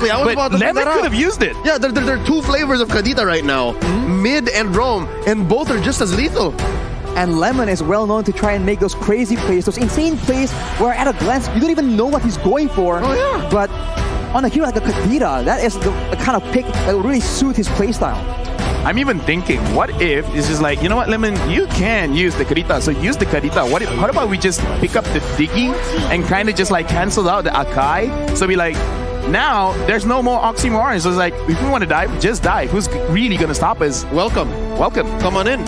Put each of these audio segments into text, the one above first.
Exactly. I was about to say Lemon that could out. have used it. Yeah, there are two flavors of Kadita right now. Mid and Rome. And both are just as lethal. And Lemon is well known to try and make those crazy plays, those insane plays where at a glance you don't even know what he's going for. Oh, yeah. But on a hero like a Kadita, that is the kind of pick that will really suit his playstyle. I'm even thinking, what if it's just like, you know what, Lemon, you can use the Kadita, so use the Kadita. What about we just pick up the Diggy and kind of just like cancel out the Akai? So we like, now there's no more oxymorons. So it's like, if we want to dive, just dive. Who's really going to stop us? Welcome. Welcome. Come on in.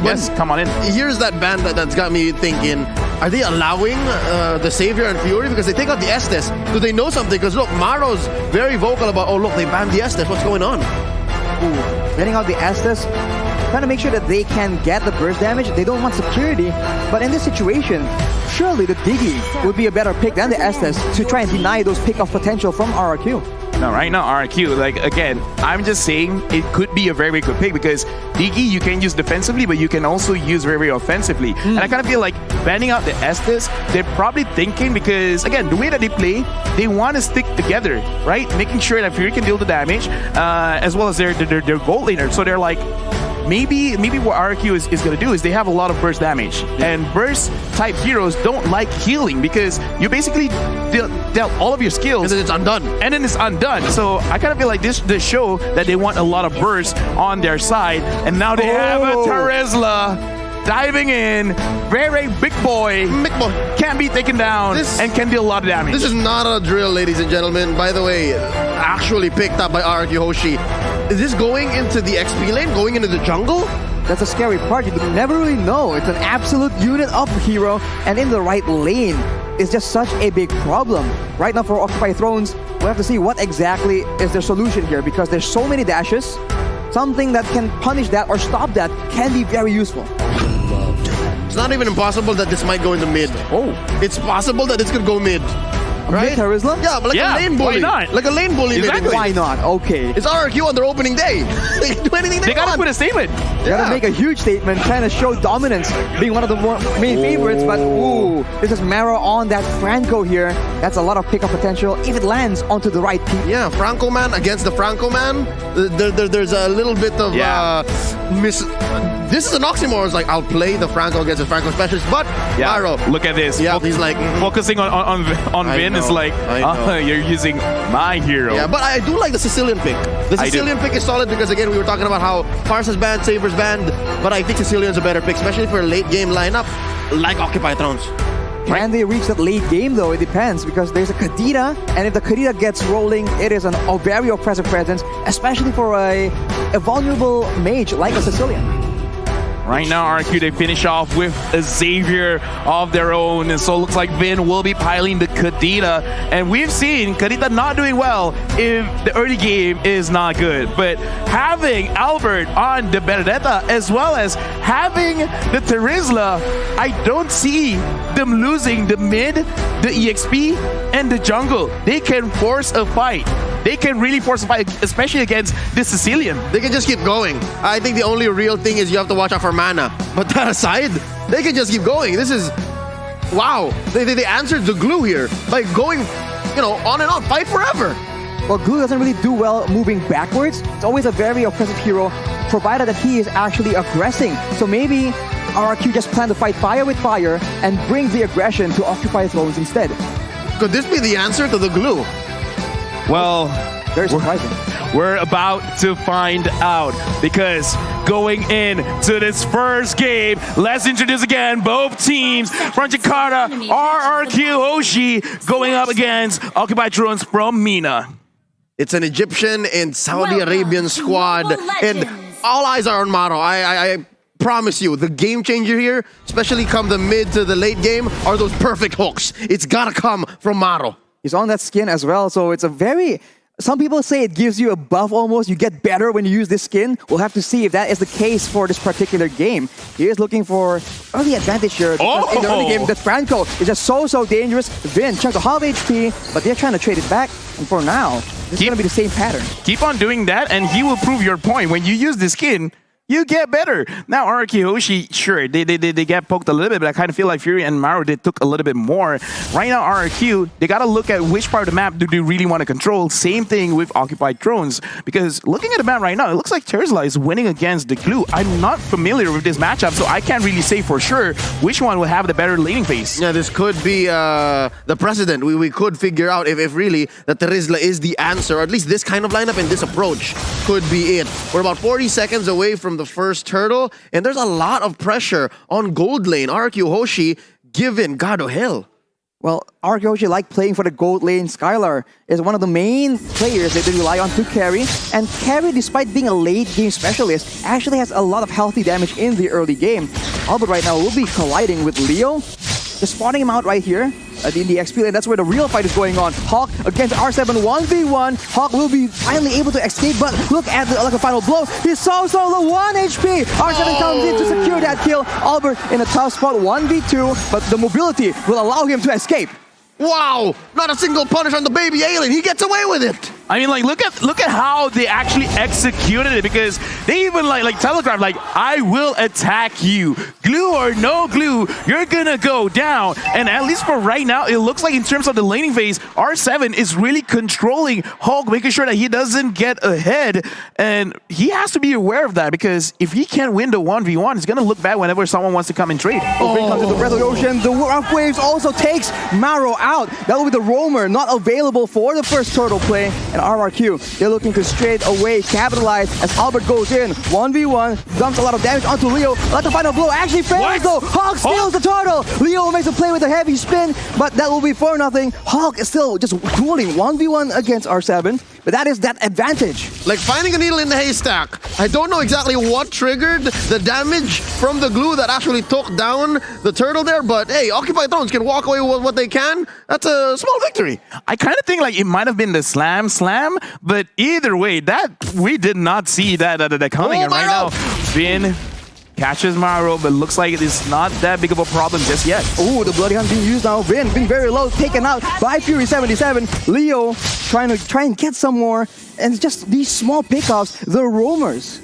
Yes, come on in. Here's that band that's got me thinking, are they allowing the Savior and Fury? Because they take out the Estes. Do they know something? Because look, Maro's very vocal about, oh look, they banned the Estes. What's going on? Ooh, getting out the Estes, trying to make sure that they can get the burst damage. They don't want security, but in this situation, surely the Diggy would be a better pick than the Estes to try and deny those pick-off potential from RRQ. No, right now RRQ, like again, I'm just saying it could be a very, very good pick because Diggy you can use defensively, but you can also use very, very offensively. And I kind of feel like banning out the Estes, they're probably thinking because again, the way that they play, they want to stick together, right? Making sure that Fury can deal the damage, as well as their gold laner. So they're like, maybe what RRQ is going to do is they have a lot of burst damage. And burst type heroes don't like healing because you basically dealt all of your skills. And then it's undone. And then it's undone. So I kind of feel like this show that they want a lot of burst on their side. And now they have a Terizla diving in. Very big boy. Big boy. Can't be taken down and can deal a lot of damage. This is not a drill, ladies and gentlemen. By the way, actually picked up by RRQ Hoshi. Is this going into the XP lane? Going into the jungle? That's a scary part. You never really know. It's an absolute unit of hero, and in the right lane is just such a big problem. Right now for Occupy Thrones, we'll have to see what exactly is their solution here because there's so many dashes. Something that can punish that or stop that can be very useful. It's not even impossible that this might go into mid. Oh. It's possible that it's going to go mid. Right? Terizla? Yeah, but like a lane bully. Why not? Like a lane bully. Exactly. Why not? Okay. It's RRQ on their opening day. They can do anything They gotta want. put a statement. They gotta make a huge statement, trying to show dominance, being one of the main favorites, but ooh, this is Maro on that Franco here. That's a lot of pickup potential if it lands onto the right people. Yeah, Franco man against the Franco man. There's a little bit of this is an oxymoron. It's like, I'll play the Franco against the Franco specialist, but Maro. Look at this. Yeah, he's like focusing on Vin is like, you're using my hero. Yeah, but I do like the Sicilian pick. The Sicilian pick is solid because again, we were talking about how Farsa's banned, Saber's banned, but I think Sicilian's a better pick, especially for a late game lineup like Occupy Thrones. Can they reach that late game though? It depends because there's a Kadita, and if the Kadita gets rolling, it is a very oppressive presence, especially for a vulnerable mage like a Sicilian. Right now, RRQ, they finish off with a Xavier of their own. And so it looks like Vin will be piling the Kadita. And we've seen Kadita not doing well if the early game is not good. But having Albert on the Benedetta, as well as having the Terizla, I don't see them losing the mid, the EXP, and the jungle. They can force a fight. They can really force a fight, especially against the Sicilian. They can just keep going. I think the only real thing is you have to watch out for mana. But that aside, they can just keep going. This is... Wow. They answered the glue here by going, on and on. Fight forever. Well, Glue doesn't really do well moving backwards. It's always a very oppressive hero, provided that he is actually aggressing. So maybe RRQ just plan to fight fire with fire and bring the aggression to Occupy Thrones instead. Could this be the answer to the glue? Well, very surprising. We're about to find out because going into this first game, let's introduce again both teams from Jakarta, RRQ Hoshi going up against Occupy Thrones from Mina. It's an Egyptian and Saudi Arabian squad, and all eyes are on Maro. I promise you, the game changer here, especially come the mid to the late game, are those perfect hooks. It's gotta come from Maro. He's on that skin as well, so it's a very... Some people say it gives you a buff almost. You get better when you use this skin. We'll have to see if that is the case for this particular game. He is looking for early advantage here. Because in the early game, the Franco is just so dangerous. Vin chunk to half HP, but they're trying to trade it back. And for now, this is going to be the same pattern. Keep on doing that, and he will prove your point. When you use the skin, you get better. Now, RRQ Hoshi, sure, they get poked a little bit, but I kind of feel like Fury and Maro, they took a little bit more. Right now, RRQ, they got to look at which part of the map do they really want to control. Same thing with Occupied Thrones, because looking at the map right now, it looks like Terzla is winning against the Glue. I'm not familiar with this matchup, so I can't really say for sure which one will have the better laning phase. Yeah, this could be the precedent. We could figure out if really that Terzla is the answer, or at least this kind of lineup and this approach could be it. We're about 40 seconds away from the first turtle, and there's a lot of pressure on gold lane. RRQ Hoshi given God of hell. Well, RRQ Hoshi like playing for the gold lane. Skylar is one of the main players that they rely on to carry. And carry, despite being a late game specialist, actually has a lot of healthy damage in the early game. Albert right now will be colliding with Leo. Just spawning him out right here in the XP lane. That's where the real fight is going on. Hawk against R7 1v1. Hawk will be finally able to escape, but look at the final blow. He's so low, 1 HP. R7 comes in to secure that kill. Albert in a tough spot, 1v2, but the mobility will allow him to escape. Wow! Not a single punish on the baby alien. He gets away with it. I mean, like, look at how they actually executed it, because they even like telegraphed, like, I will attack you, glue or no glue, you're gonna go down. And at least for right now, it looks like in terms of the laning phase, R7 is really controlling Hulk, making sure that he doesn't get ahead, and he has to be aware of that, because if he can't win the 1v1, it's gonna look bad whenever someone wants to come and trade. Comes to the Breath of the Ocean. The Rough Waves also takes Maro out. That will be the roamer, not available for the first turtle play. And RRQ, they're looking to straight away capitalize as Albert goes in. 1v1, dumps a lot of damage onto Leo. Let the final blow actually fails though. Hawk steals the turtle. Leo makes a play with a heavy spin, but that will be 4-0. Hawk is still just dueling 1v1 against R7, but that is that advantage. Like finding a needle in the haystack. I don't know exactly what triggered the damage from the glue that actually took down the turtle there, but hey, Occupied Thrones can walk away with what they can. That's a small victory. I kind of think like it might have been the slam, but either way, that we did not see that coming. And right now, Vin catches Maro, but looks like it is not that big of a problem just yet. Oh, the Bloody Hunt being used now. Vin being very low, taken out by Fury 77. Leo trying and get some more, and it's just these small pickoffs, the roamers.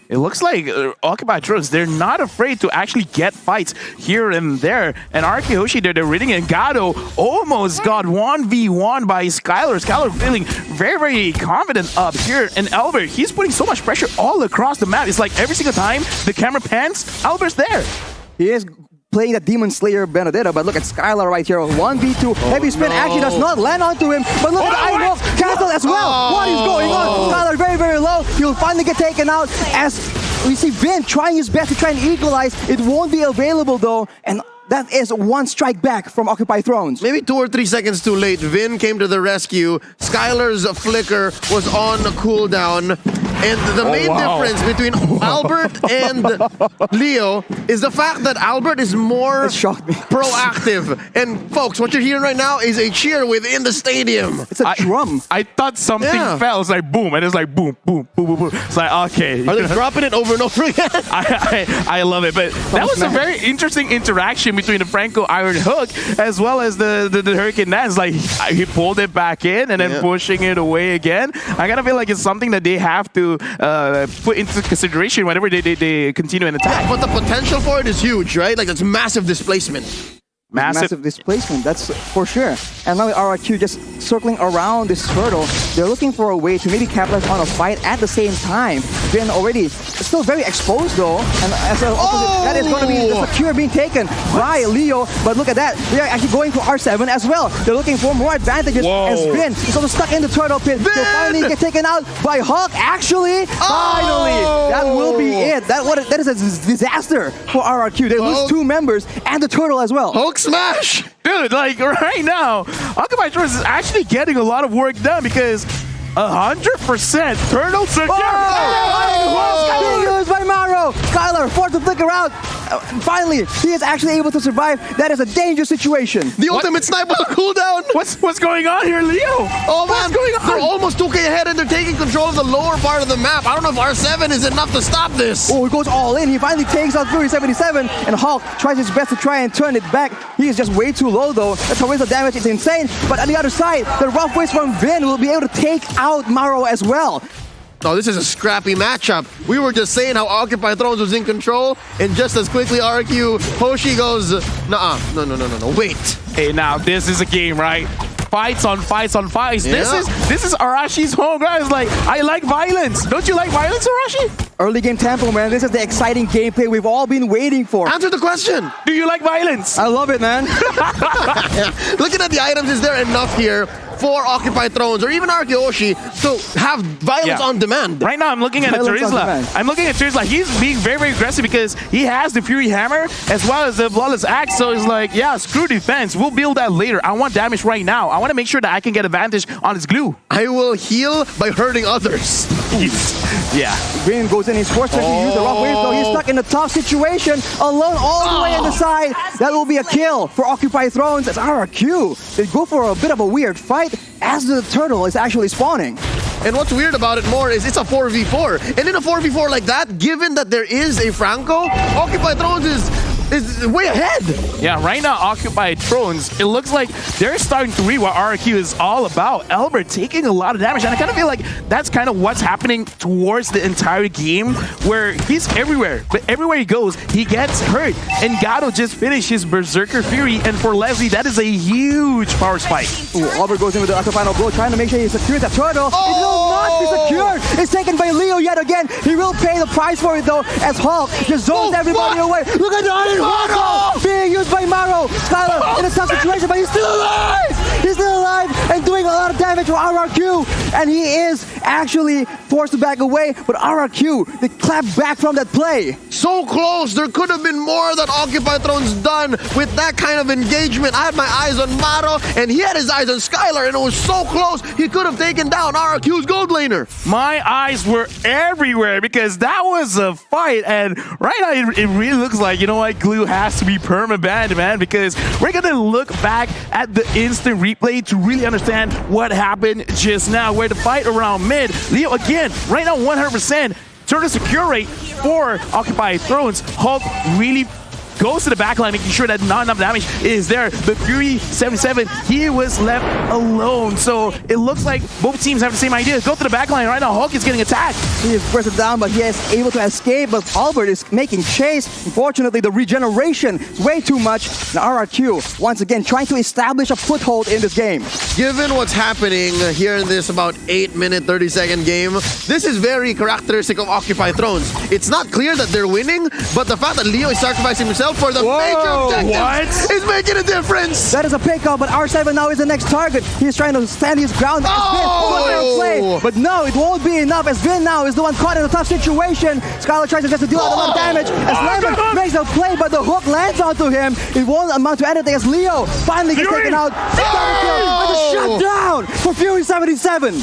It looks like Occupied Thrones, they're not afraid to actually get fights here and there. And RRQ Hoshi, they're reading it. Gado almost got 1v1 by Skylar. Skylar feeling very, very confident up here. And Albert, he's putting so much pressure all across the map. It's like every single time the camera pans, Albert's there. He is playing the Demon Slayer Benedetta, but look at Skylar right here. 1v2. Heavy spin actually does not land onto him, but look at the Iron Wolf cancel as well. What is going on? Skylar very, very low. He'll finally get taken out as we see Vin trying his best to try and equalize. It won't be available though, and that is one strike back from Occupied Thrones. Maybe 2 or 3 seconds too late. Vin came to the rescue. Skylar's flicker was on cooldown. And the main difference between Albert and Leo is the fact that Albert is more proactive. And folks, what you're hearing right now is a cheer within the stadium. It's a drum. I thought something fell. It's like boom, and it's like boom, boom, boom, boom, boom. It's like, okay. Are they dropping it over and over again? I love it. But that was a very interesting interaction between the Franco Iron Hook as well as the Hurricane Dance. Like, he pulled it back in and then pushing it away again. I gotta feel like it's something that they have to put into consideration whenever they continue an attack. But the potential for it is huge, right? Like, that's massive displacement. Massive displacement, that's for sure. And now RRQ just circling around this turtle. They're looking for a way to maybe capitalize on a fight at the same time. Vin already still very exposed though. And as an opposite, that is going to be the secure being taken by Leo. But look at that, they are actually going for R7 as well. They're looking for more advantages as Vin is also stuck in the turtle pit. They'll finally get taken out by Hawk. Actually, finally, that will be it. That is a disaster for RRQ. They lose 2 members and the turtle as well. Hulk smash! Dude, like right now, Occupied Thrones is actually getting a lot of work done because 100% turtle secure. Being used by Maro. Skylar forced to flicker out. Finally, he is actually able to survive. That is a dangerous situation. The ultimate snipe was a cooldown. What's going on here, Leo? Oh man, they're almost 2K ahead and they're taking control of the lower part of the map. I don't know if R7 is enough to stop this. Oh, he goes all in. He finally takes out Fury 77, and Hawk tries his best to try and turn it back. He is just way too low though. The torrential damage is insane. But on the other side, the rough waves from Vin will be able to take out Maro as well. Oh, this is a scrappy matchup. We were just saying how Occupy Thrones was in control, and just as quickly RRQ Hoshi goes, nuh-uh, no, wait. Hey, now this is a game, right? Fights on fights on fights. Yeah. This is Arashi's home, guys. Like, I like violence. Don't you like violence, Arashi? Early game tempo, man. This is the exciting gameplay we've all been waiting for. Answer the question. Do you like violence? I love it, man. Looking at the items, is there enough here for Occupy Thrones or even RRQ Hoshi to have violence on demand? Right now, I'm looking at Violence on Turisla. demand. I'm looking at Turisla. He's being very, very aggressive because he has the Fury Hammer as well as the Flawless Axe. So it's like, yeah, screw defense. We'll build that later. I want damage right now. I want to make sure that I can get advantage on his glue. I will heal by hurting others. Yeah. Green goes in. He's forced to use the rough wave, though. He's stuck in a tough situation, alone all the way on the side. That will be a kill for Occupy Thrones as RRQ. They go for a bit of a weird fight as the turtle is actually spawning. And what's weird about it more is it's a 4v4. And in a 4v4 like that, given that there is a Franco, Occupy Thrones is way ahead. Yeah, right now, Occupy Thrones, it looks like they're starting to read what RRQ is all about. Albert taking a lot of damage, and I kind of feel like that's kind of what's happening towards the entire game, where he's everywhere, but everywhere he goes, he gets hurt. And Gato just finished his Berserker Fury, and for Leslie, that is a huge power spike. Ooh, Albert goes in with the upper final blow, trying to make sure he secures that turtle. It will not be secured. It's taken by Leo yet again. He will pay the price for it, though, as Hulk just zones everybody away. Look at the Iron Hulk being used by Maro. Skylar in a tough situation, but he's still alive. He's still alive and doing a lot of damage for RRQ. And he is actually forced to back away, but RRQ, they clap back from that play. So close. There could have been more that Occupy Thrones done with that kind of engagement. I had my eyes on Maro, and he had his eyes on Skylar, and it was so close. He could have taken down RRQ's gold laner. My eyes were everywhere because that was a fight, and right now it really looks like, you know what, Glue has to be perma-banned, man, because we're gonna look back at the instant replay to really understand what happened just now, where the fight around mid, Leo again, right now 100%, turn secure rate for Occupy Thrones. Hulk really goes to the backline, making sure that not enough damage is there. But Fury 77, he was left alone. So it looks like both teams have the same idea. Go to the backline. Right now, Hulk is getting attacked. He is pressed down, but he is able to escape. But Albert is making chase. Unfortunately, the regeneration is way too much. And RRQ, once again, trying to establish a foothold in this game. Given what's happening here in this about 8-minute, 30-second game, this is very characteristic of Occupy Thrones. It's not clear that they're winning, but the fact that Leo is sacrificing himself for the major objectives is making a difference. That is a pickup, but R7 now is the next target. He's trying to stand his ground. Play, but no, it won't be enough, as Vin now is the one caught in a tough situation. Skylar tries to just deal a lot of damage as Lemon makes a play, but the hook lands onto him. It won't amount to anything as Leo finally gets taken out. With a shutdown for Fury 77.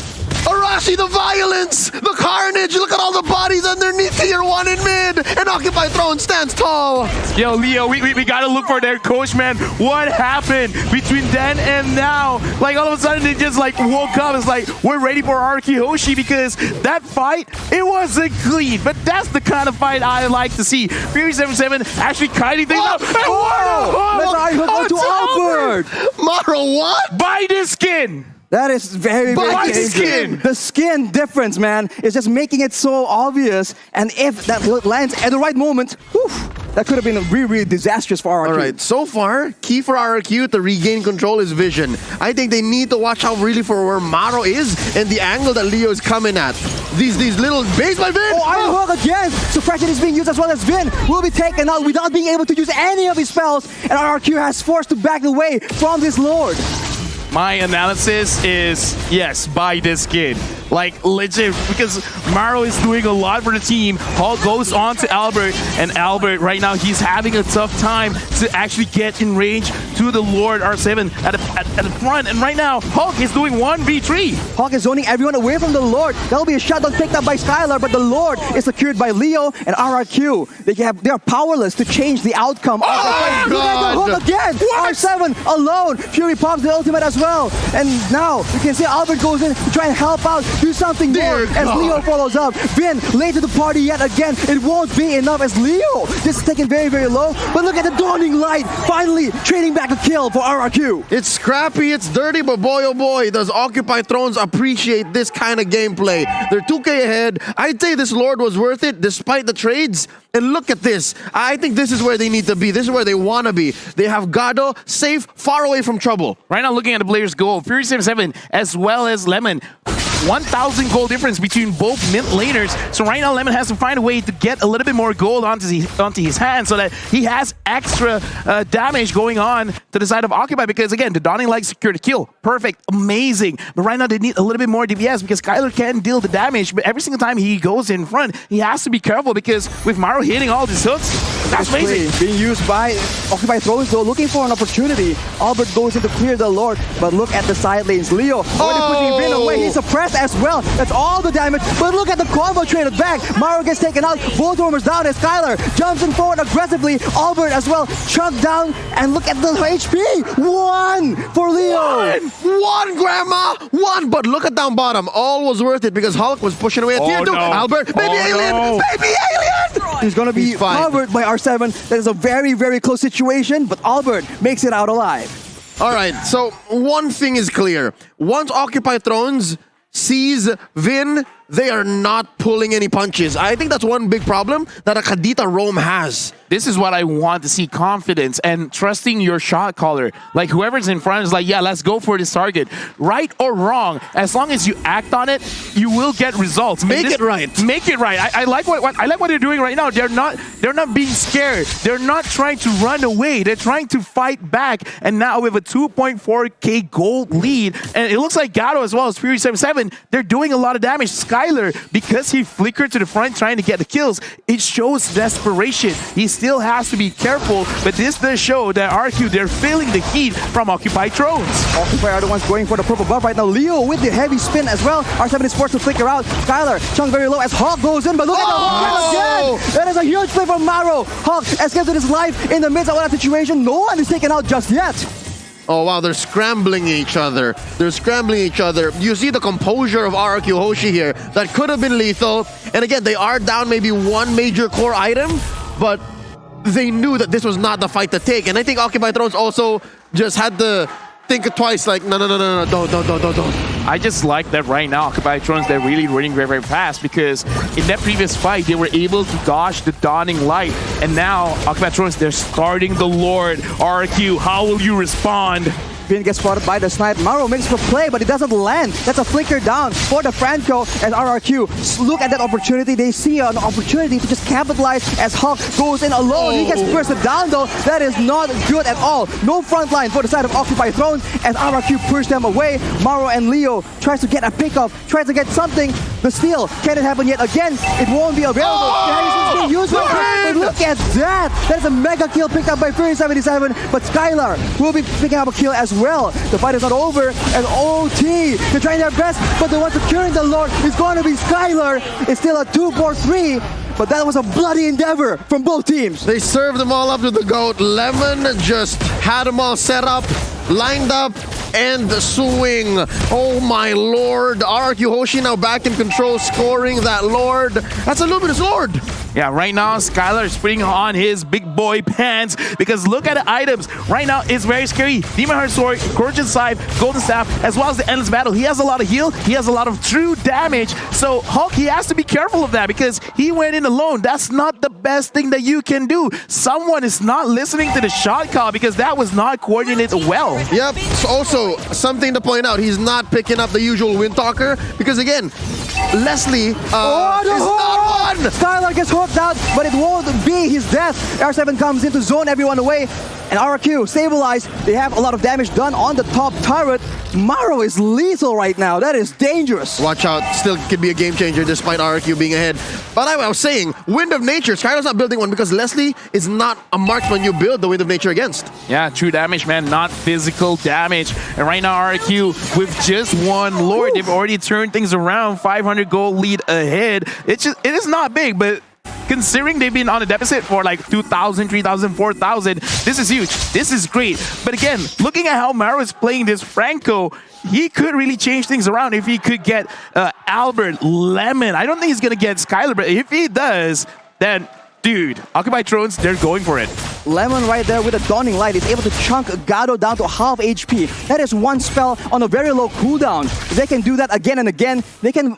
Arashi, the violence, the carnage, look at all the bodies underneath tier 1 in mid, and Occupy Thrones stands tall. Yo, Leo, we gotta look for their coach, man. What happened between then and now? Like, all of a sudden, they just, like, woke up. It's like, we're ready for RRQ Hoshi, because that fight, it wasn't clean. But that's the kind of fight I like to see. Fury 77 actually kiting things up. Let's go to Albert. Maro, what? Buy this skin. That is very, very Buy the dangerous. skin. The skin difference, man, is just making it so obvious. And if that lands at the right moment, whew, that could have been really, really disastrous for RRQ. All right, so far, key for RRQ to regain control is vision. I think they need to watch out really for where Maro is and the angle that Leo is coming at. These little base by Vin. Oh, Iron Hook again. Suppression is being used as well as Vin will be taken out without being able to use any of his spells. And RRQ has forced to back away from this Lord. My analysis is, yes, buy this skin. Like, legit, because Maro is doing a lot for the team. Hulk goes on to Albert, and Albert, right now, he's having a tough time to actually get in range to the Lord R7 at the front. And right now, Hulk is doing 1v3. Hulk is zoning everyone away from the Lord. That'll be a shutdown picked up by Skylar, but the Lord is secured by Leo and RRQ. They are powerless to change the outcome of the fight. Look at the hook again! What? R7 alone! Fury pops the ultimate as well. And now, you can see Albert goes in to try and help out. do something more Dear as God. Leo follows up. Vin late to the party yet again. It won't be enough as Leo just is taken very, very low. But look at the dawning light. Finally trading back a kill for RRQ. It's scrappy, it's dirty, but boy oh boy, does Occupy Thrones appreciate this kind of gameplay. They're 2K ahead. I'd say this Lord was worth it despite the trades. And look at this. I think this is where they need to be. This is where they want to be. They have Gado safe, far away from trouble. Right now, looking at the players' goal, Fury 77 as well as Lemon. 1,000 gold difference between both mid laners. So right now, Lemon has to find a way to get a little bit more gold onto his hand so that he has extra damage going on to the side of Occupy. Because again, the Dawning Light secured the kill. Perfect. Amazing. But right now, they need a little bit more DPS because Skylar can deal the damage. But every single time he goes in front, he has to be careful because with Maro hitting all these hooks, that's amazing. Being used by Occupy Thrones though, looking for an opportunity. Albert goes in to clear the Lord, but look at the side lanes. Leo already pushing Vin away. He's suppressed as well. That's all the damage. But look at the combo traded back. Maro gets taken out. Both warmers down as Skylar jumps in forward aggressively. Albert as well chucked down. And look at the HP. 1 for Leo. One, Grandma! One! But look at down bottom. All was worth it because Hulk was pushing away at tier 2. No. Albert, baby alien! No. Baby alien! He's going to be fine. covered by R7. That is a very, very close situation. But Albert makes it out alive. All right, so one thing is clear. Once Occupy Thrones sees Vin, they are not pulling any punches. I think that's one big problem that a Kadita Rome has. This is what I want to see, confidence and trusting your shot caller. Like whoever's in front is like, yeah, let's go for this target. Right or wrong, as long as you act on it, you will get results. Make it right. Make it right. I like what they're doing right now. They're not being scared. They're not trying to run away. They're trying to fight back. And now with a 2.4k gold lead, and it looks like Gato as well as Fury 77, they're doing a lot of damage. Skylar, because he flickered to the front trying to get the kills, it shows desperation. He still has to be careful, but this does show that RQ, they're feeling the heat from Occupy Thrones. Occupy are the ones going for the purple buff right now. Leo with the heavy spin as well. R7 is forced to flicker out. Skylar chunk very low as Hawk goes in, but look at the Hawk again! That is a huge play from Maro. Hawk escapes with his life in the midst of that situation. No one is taken out just yet. Oh wow, they're scrambling each other. They're scrambling each other. You see the composure of RRQ Hoshi here. That could have been lethal. And again, they are down maybe one major core item, but they knew that this was not the fight to take. And I think Occupy Thrones also just had to think twice, like, no, don't. I just like that right now, Occupy Thrones, they're really running very, very fast because in that previous fight, they were able to dodge the Dawning Light. And now, Occupy Thrones, they're starting the Lord. RQ, how will you respond? Vin gets spotted by the snipe. Maro makes for play, but it doesn't land. That's a flicker down for the Franco and RRQ. Look at that opportunity. They see an opportunity to just capitalize as Hawk goes in alone. He gets bursted down though. That is not good at all. No front line for the side of Occupy Thrones as RRQ pushes them away. Maro and Leo tries to get a pickoff, tries to get something. The steal, can it happen yet again? It won't be available. But look at that. That is a mega kill picked up by Fury 77, but Skylar will be picking up a kill as well. The fight is not over, and OT, they're trying their best, but the one securing the Lord is going to be Skylar. It's still a 2-4-3, but that was a bloody endeavor from both teams. They served them all up to the GOAT. Lemon just had them all set up, lined up, and swing. Oh my lord. RRQ Hoshi now back in control, scoring that Lord. That's a luminous Lord. Yeah, right now, Skylar is putting on his big boy pants because look at the items. Right now, it's very scary. Demon Heart Sword, Scorching Scythe, Golden Staff, as well as the Endless Battle. He has a lot of heal. He has a lot of true damage. So Hulk, he has to be careful of that because he went in alone. That's not the best thing that you can do. Someone is not listening to the shot call because that was not coordinated well. Yep. So also, something to point out, he's not picking up the usual Windtalker because again, Leslie is not one. Skylar gets hooked out, but it won't be his death. R7 comes in to zone everyone away, and RRQ stabilized. They have a lot of damage done on the top turret. Maro is lethal right now. That is dangerous. Watch out. Still could be a game changer despite RRQ being ahead. But I was saying, Wind of Nature. Skylar's not building one because Leslie is not a marksman you build the Wind of Nature against. Yeah, true damage, man, not physical damage. And right now, RRQ, with just one Lord, they've already turned things around. 500 gold lead ahead. It is not big, but considering they've been on a deficit for like 2,000, 3,000, 4,000, this is huge. This is great. But again, looking at how Maro is playing this Franco, he could really change things around if he could get Albert, Lemon. I don't think he's going to get Skylar, but if he does, then, dude, Occupy Thrones, they're going for it. Lemon right there with a Dawning Light is able to chunk Gado down to half HP. That is one spell on a very low cooldown. If they can do that again and again, they can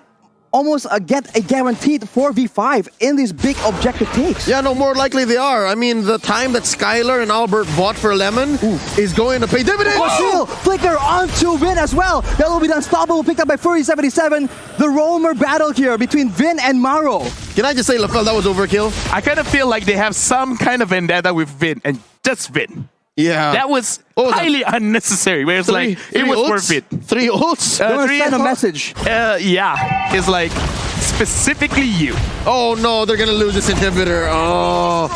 almost get a guaranteed 4v5 in these big objective takes. Yeah, no, more likely they are. I mean, the time that Skylar and Albert bought for Lemon is going to pay dividends. Still, Flicker onto Vin as well. That will be the unstoppable picked up by Fury77. The roamer battle here between Vin and Maro. Can I just say, LaFell, that was overkill? I kind of feel like they have some kind of vendetta with Vin, and just Vin. Yeah. That was highly unnecessary, where it's like, it was worth it. 3 ults? They want to send a message. Yeah, it's like, specifically you. Oh no, they're gonna lose this inhibitor. Oh.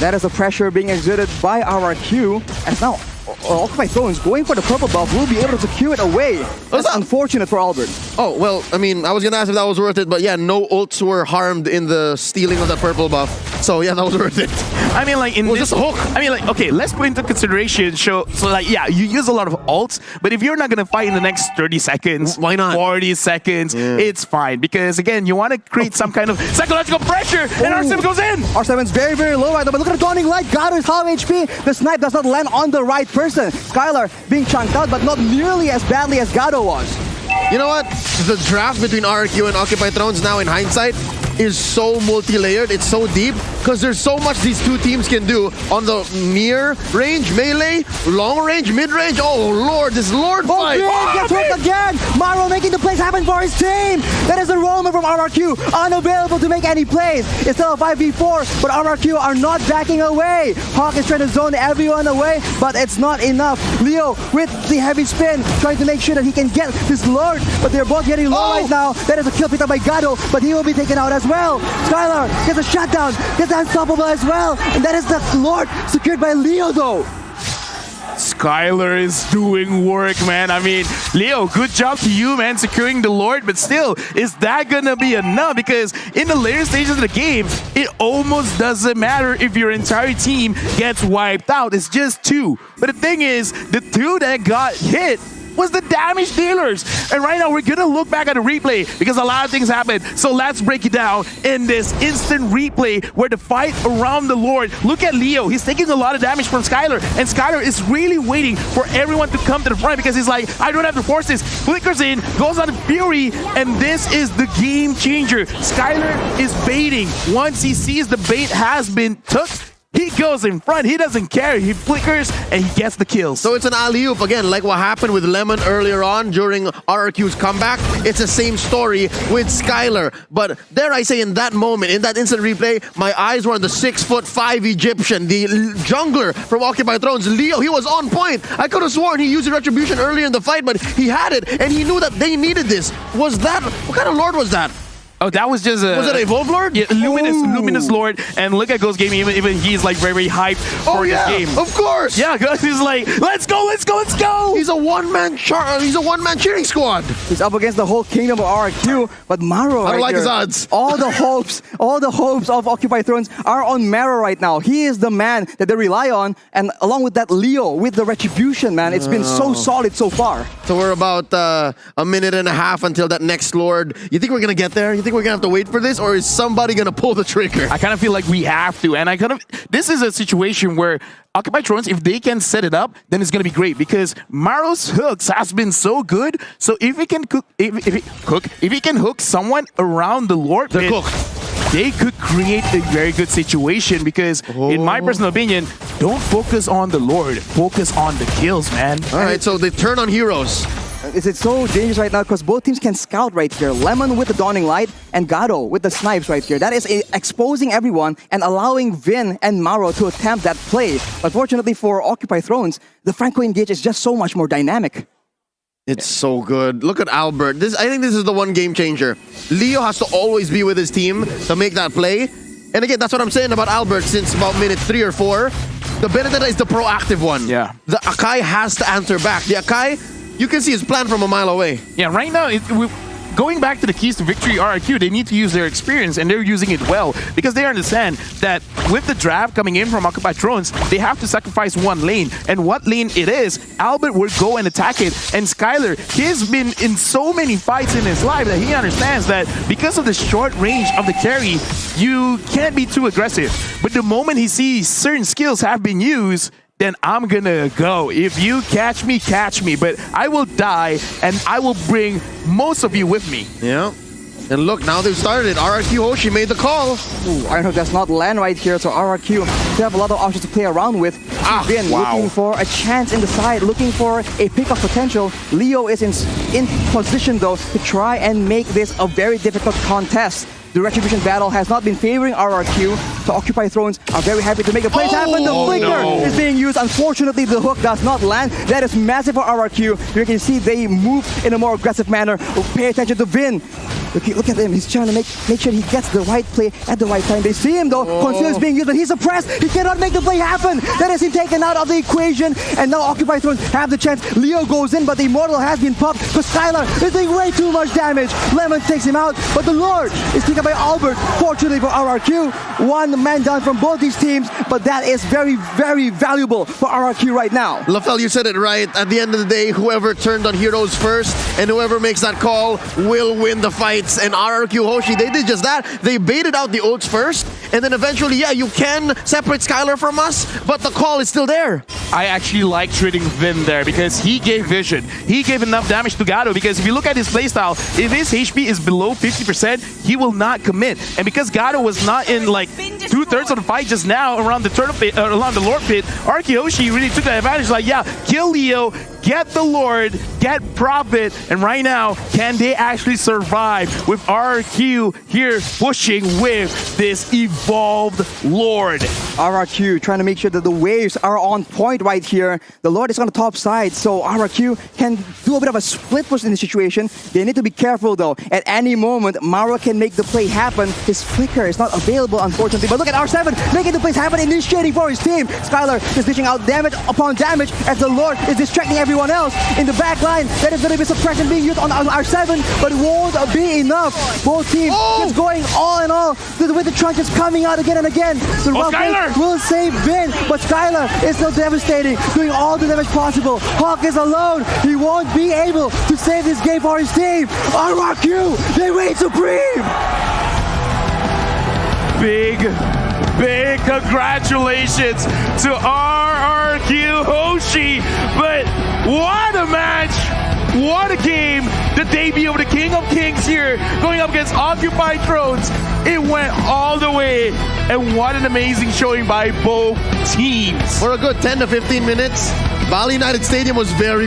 That is the pressure being exerted by RRQ. And now, Occupy Thrones going for the purple buff will be able to secure it away. That's unfortunate for Albert. Oh, well, I mean, I was gonna ask if that was worth it, but yeah, no ults were harmed in the stealing of that purple buff. So yeah, that was worth it. I mean, like, in this hook. I mean, like, okay, let's put into consideration, so like, yeah, you use a lot of ults, but if you're not gonna fight in the next 30 seconds, why not? 40 seconds, it's fine. Because again, you want to create some kind of psychological pressure, and R7 goes in! R7's very, very low right now, but look at the Dawning Light. Gado is half HP. The snipe does not land on the right person. Skylar being chunked out, but not nearly as badly as Gado was. You know what? The draft between RRQ and Occupy Thrones now in hindsight is so multi-layered, it's so deep, because there's so much these two teams can do on the near range, melee, long range, mid-range. Oh lord, this Lord fight! Gets hurt again! Maro making the plays happen for his team! That is a roamer from RRQ, unavailable to make any plays. It's still a 5v4, but RRQ are not backing away. Hawk is trying to zone everyone away, but it's not enough. Leo with the heavy spin, trying to make sure that he can get this Lord, but they're both getting low right now. That is a kill picked up by Gado, but he will be taken out as well. Skylar gets a shutdown, gets unstoppable as well, and that is the Lord secured by Leo though. Skylar is doing work, man. I mean, Leo, good job to you, man, securing the Lord, but still, is that gonna be enough? Because in the later stages of the game, it almost doesn't matter if your entire team gets wiped out. It's just 2. But the thing is, the 2 that got hit was the damage dealers. And right now, we're gonna look back at the replay because a lot of things happened. So let's break it down in this instant replay where the fight around the Lord. Look at Leo. He's taking a lot of damage from Skylar, and Skylar is really waiting for everyone to come to the front because he's like, I don't have to force this. Flickers in, goes on Fury, and this is the game changer. Skylar is baiting. Once he sees the bait has been took, he goes in front. He doesn't care. He flickers and he gets the kills. So it's an alley-oop again, like what happened with Lemon earlier on during RRQ's comeback. It's the same story with Skylar. But dare I say, in that moment, in that instant replay, my eyes were on the 6'5" Egyptian, the jungler from Occupy Thrones, Leo. He was on point. I could have sworn he used the retribution earlier in the fight, but he had it, and he knew that they needed this. Was that, what kind of Lord was that? Oh, that was just a... Was it a Evolve Lord? Yeah, Luminous Lord. And look at Ghost Gaming, even he's like very hyped for this game. Of course! Yeah, Ghost is like, let's go, let's go, let's go! He's a one-man cheering squad. He's up against the whole kingdom of RRQ, but Maro I don't like here, his odds. all the hopes of Occupy Thrones are on Maro right now. He is the man that they rely on, and along with that, Leo with the retribution, man. It's been so solid so far. So we're about a minute and a half until that next Lord. You think we're gonna get there? You think we're gonna have to wait for this, or is somebody gonna pull the trigger? I kind of feel like we have to, and this is a situation where Occupy Thrones, if they can set it up, then it's gonna be great because Maro's hooks has been so good. So if he can if he can hook someone around the Lord, they're cooked. They could create a very good situation because, in my personal opinion, don't focus on the Lord, focus on the kills, man. All right, so they turn on heroes. It's so dangerous right now because both teams can scout right here. Lemon with the Dawning Light and Gado with the snipes right here. That is exposing everyone and allowing Vin and Maro to attempt that play. Unfortunately for Occupy Thrones, the Franco engage is just so much more dynamic. It's so good. Look at Albert. I think this is the one game changer. Leo has to always be with his team to make that play. And again, that's what I'm saying about Albert since about minute 3 or 4. The Benedetta is the proactive one. Yeah. The Akai has to answer back. The Akai, you can see his plan from a mile away. Yeah, right now, going back to the keys to victory RRQ, they need to use their experience, and they're using it well because they understand that with the draft coming in from Occupied Thrones, they have to sacrifice one lane. And what lane it is, Albert would go and attack it. And Skylar, he's been in so many fights in his life that he understands that because of the short range of the carry, you can't be too aggressive. But the moment he sees certain skills have been used, then I'm gonna go. If you catch me, but I will die and I will bring most of you with me. Yeah. And look, now they've started it. RRQ Hoshi made the call. Ooh, Iron Hook does not land right here, so RRQ they have a lot of options to play around with. Vin looking for a chance in the side, looking for a pick of potential. Leo is in position though to try and make this a very difficult contest. The Retribution battle has not been favoring RRQ, so Occupy Thrones are very happy to make the plays happen. The flicker is being used. Unfortunately, the hook does not land. That is massive for RRQ. You can see they move in a more aggressive manner. Pay attention to Vin. Look at him. He's trying to make sure he gets the right play at the right time. They see him though. Conceal is being used, but he's suppressed. He cannot make the play happen. That is him taken out of the equation. And now Occupy Thrones have the chance. Leo goes in, but the Immortal has been popped. But Skylar is doing way too much damage. Lemon takes him out, but the Lord is taken by Albert. Fortunately for RRQ, one man down from both these teams, but that is very, very valuable for RRQ right now. LaFell, you said it right. At the end of the day, whoever turned on heroes first and whoever makes that call will win the fights. And RRQ Hoshi, they did just that. They baited out the ults first, and then eventually, yeah, you can separate Skylar from us, but the call is still there. I actually like treating Vin there because he gave vision. He gave enough damage to Gato because if you look at his playstyle, if his HP is below 50%, he will not commit. And because Gato was not in like 2/3 of the fight just now around the turtle pit, around the Lord pit, RRQ Hoshi really took that advantage. Like, yeah, kill Leo, get the Lord, get Prophet, and right now, can they actually survive with RRQ here pushing with this evolved Lord? RRQ trying to make sure that the waves are on point right here. The Lord is on the top side, so RRQ can do a bit of a split push in the situation. They need to be careful though. At any moment, Mara can make the play happen. His flicker is not available, unfortunately. But look at R7 making the plays happen, initiating for his team. Skylar is dishing out damage upon damage as the Lord is distracting everyone else. In the back line, there is going to be suppression being used on R7, but it won't be enough. Both teams just going all in all with the trunches coming out again and again. The Skylar will save Vin, but Skylar is still devastating, doing all the damage possible. Hawk is alone. He won't be able to save this game for his team. RRQ, they reign supreme. Big congratulations to RRQ Hoshi. But what a match! What a game! The debut of the King of Kings here, going up against Occupied Thrones. It went all the way, and what an amazing showing by both teams. For a good 10 to 15 minutes, Bali United Stadium was very